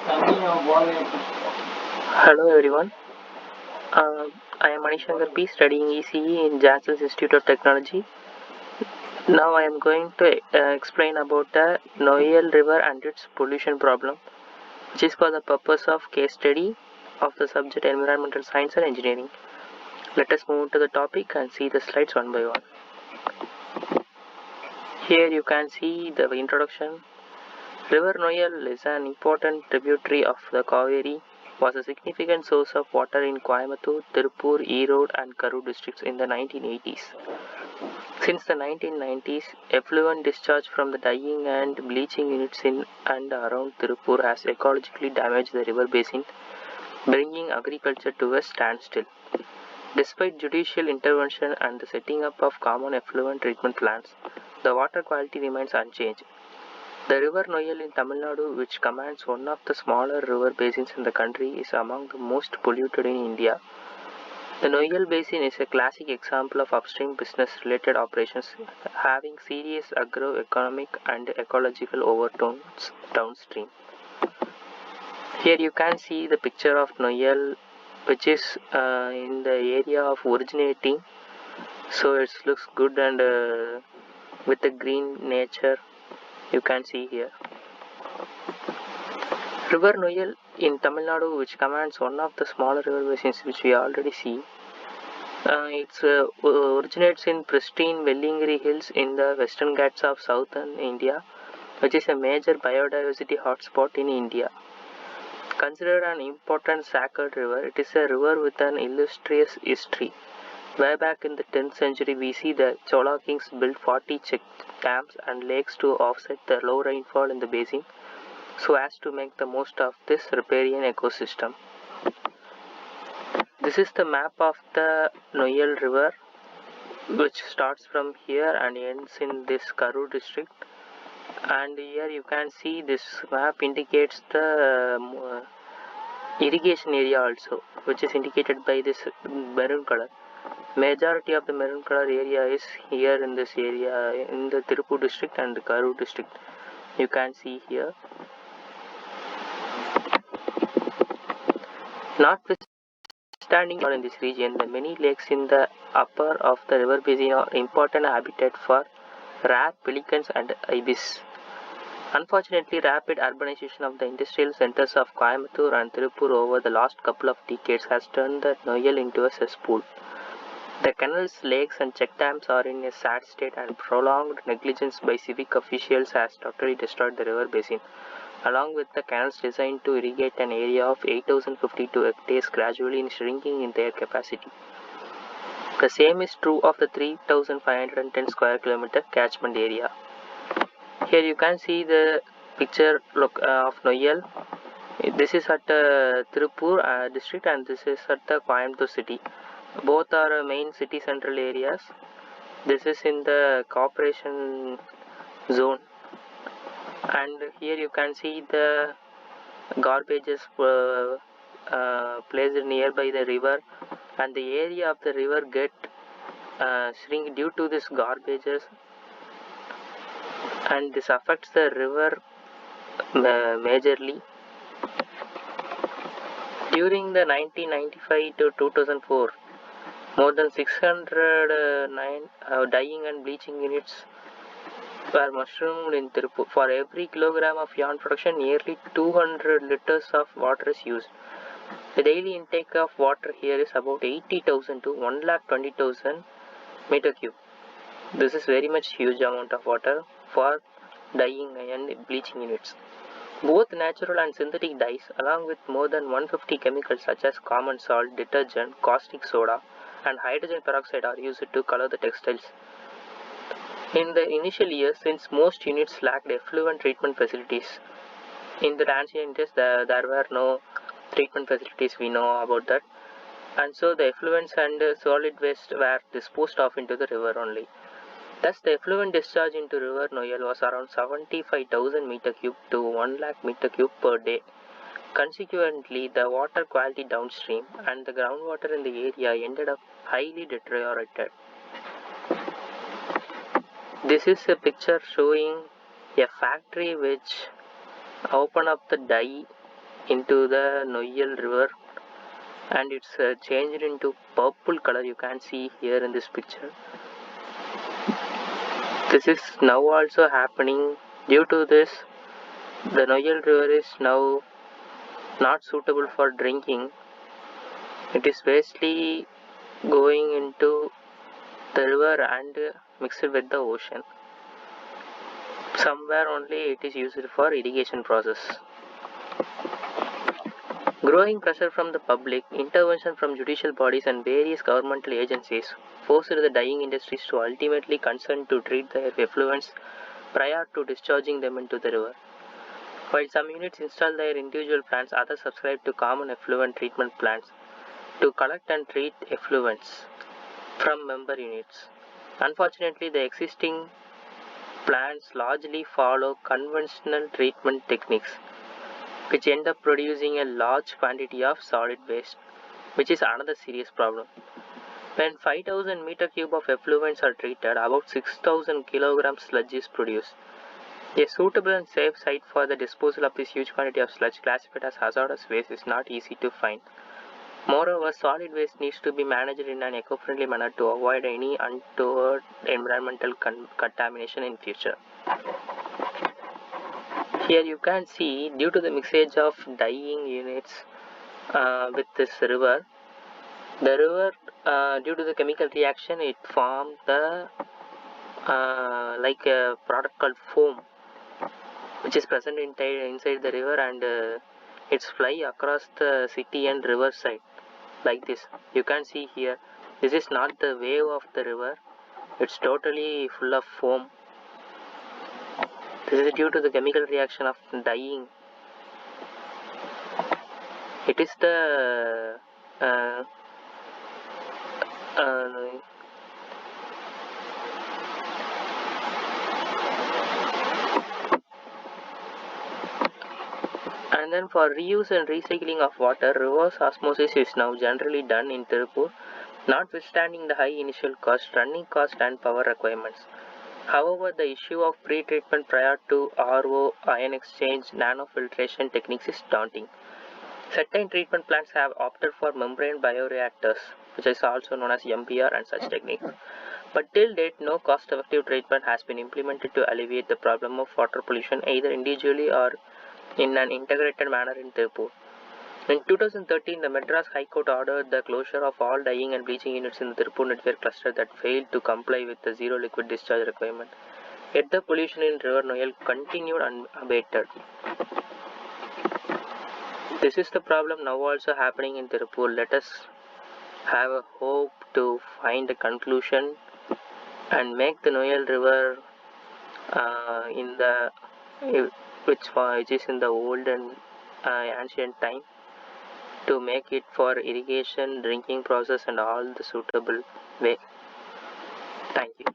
Hello everyone. I am Manisankar P studying ECE in Jansen's Institute of Technology. Now I am going to explain about the Noyyal River and its pollution problem, which is for the purpose of case study of the subject Environmental Science and Engineering. Let us move to the topic and see the slides one by one. Here you can see the introduction. River Noyyal is an important tributary of the Kaveri, was a significant source of water in Coimbatore, Tirupur, Erode and Karur districts in the 1980s. Since the 1990s, effluent discharge from the dyeing and bleaching units in and around Tirupur has ecologically damaged the river basin, bringing agriculture to a standstill. Despite judicial intervention and the setting up of common effluent treatment plants, the water quality remains unchanged. The river Noyyal in Tamil Nadu, which commands one of the smaller river basins in the country, is among the most polluted in India. The Noyyal Basin is a classic example of upstream business-related operations having serious agro-economic and ecological overtones downstream. Here you can see the picture of Noyyal, which is in the area of originating, so it looks good and with the green nature you can see here. River Noyyal in Tamil Nadu, which commands one of the smaller river basins which we already see. It originates in pristine Vellingiri Hills in the western Ghats of southern India, which is a major biodiversity hotspot in India. Considered an important sacred river, it is a river with an illustrious history. Way back in the 10th century BC, the Chola kings built 40 check dams and lakes to offset the low rainfall in the basin, so as to make the most of this riparian ecosystem. This is the map of the Noyyal River, which starts from here and ends in this Karur district. And here you can see this map indicates the irrigation area also, which is indicated by this maroon color. Majority of the maroon color area is here in this area in the Tirupur district and the Karur district. You can see here. Notwithstanding in this region, the many lakes in the upper of the river basin are important habitat for rare pelicans and ibis. Unfortunately, rapid urbanization of the industrial centers of Coimbatore and Tirupur over the last couple of decades has turned the Noyyal into a cesspool. The canals, lakes and check dams are in a sad state, and prolonged negligence by civic officials has totally destroyed the river basin, along with the canals designed to irrigate an area of 8,052 hectares gradually shrinking in their capacity. The same is true of the 3,510 square kilometer catchment area. Here you can see the picture of Noyyal. This is at Tirupur district and this is at the Coimbatore city. Both are main city central areas. This is in the corporation zone. And here you can see the garbages placed nearby the river, and the area of the river get shrink due to this garbages, and this affects the river majorly. During the 1995 to 2004, more than 609 dyeing and bleaching units were mushroomed in Tirupur. For every kilogram of yarn production, nearly 200 liters of water is used. The daily intake of water here is about 80,000 to 1,20,000 meter cube. This is very much huge amount of water for dyeing and bleaching units. Both natural and synthetic dyes, along with more than 150 chemicals such as common salt, detergent, caustic soda, and hydrogen peroxide, are used to color the textiles. In the initial years, since most units lacked effluent treatment facilities, in the ancient days there were no treatment facilities, we know about that, and so the effluents and solid waste were disposed of into the river only. Thus, the effluent discharge into river Noyyal was around 75,000 meter cube to 1 lakh meter cube per day. Consequently, the water quality downstream and the groundwater in the area ended up highly deteriorated. This is a picture showing a factory which opened up the dye into the Noyyal River, and it's changed into purple color. You can see here in this picture. This is now also happening. Due to this, the Noyyal River is now not suitable for drinking. It is basically going into the river and mixed with the ocean. Somewhere only it is used for irrigation process. Growing pressure from the public, intervention from judicial bodies and various governmental agencies forced the dyeing industries to ultimately consent to treat their effluents prior to discharging them into the river. While some units install their individual plants, others subscribe to common effluent treatment plants to collect and treat effluents from member units. Unfortunately, the existing plants largely follow conventional treatment techniques, which end up producing a large quantity of solid waste, which is another serious problem. When 5,000 meter cube of effluents are treated, about 6,000 kilograms sludge is produced. A suitable and safe site for the disposal of this huge quantity of sludge classified as hazardous waste is not easy to find. Moreover, solid waste needs to be managed in an eco-friendly manner to avoid any untoward environmental contamination in future. Here you can see, due to the mixage of dyeing units with this river, the river, due to the chemical reaction, it formed the like a product called foam, which is present inside the river, and it's fly across the city and river side like this. You can see here, this is not the wave of the river, it's totally full of foam. This is due to the chemical reaction of dyeing. It is the and then for reuse and recycling of water, reverse osmosis is now generally done in Tirupur, notwithstanding the high initial cost, running cost and power requirements. However, the issue of pre-treatment prior to RO, ion exchange, nanofiltration techniques is daunting. Certain treatment plants have opted for membrane bioreactors, which is also known as MBR, and such techniques. But till date, no cost-effective treatment has been implemented to alleviate the problem of water pollution either individually or in an integrated manner in Tirupur. In 2013, the Madras High Court ordered the closure of all dyeing and bleaching units in the Tirupur network cluster that failed to comply with the zero liquid discharge requirement. Yet the pollution in River Noyyal continued unabated. This is the problem now also happening in Tirupur. Let us have a hope to find a conclusion and make the Noyyal River in the which is in the old and ancient time, to make it for irrigation, drinking process and all the suitable way. Thank you.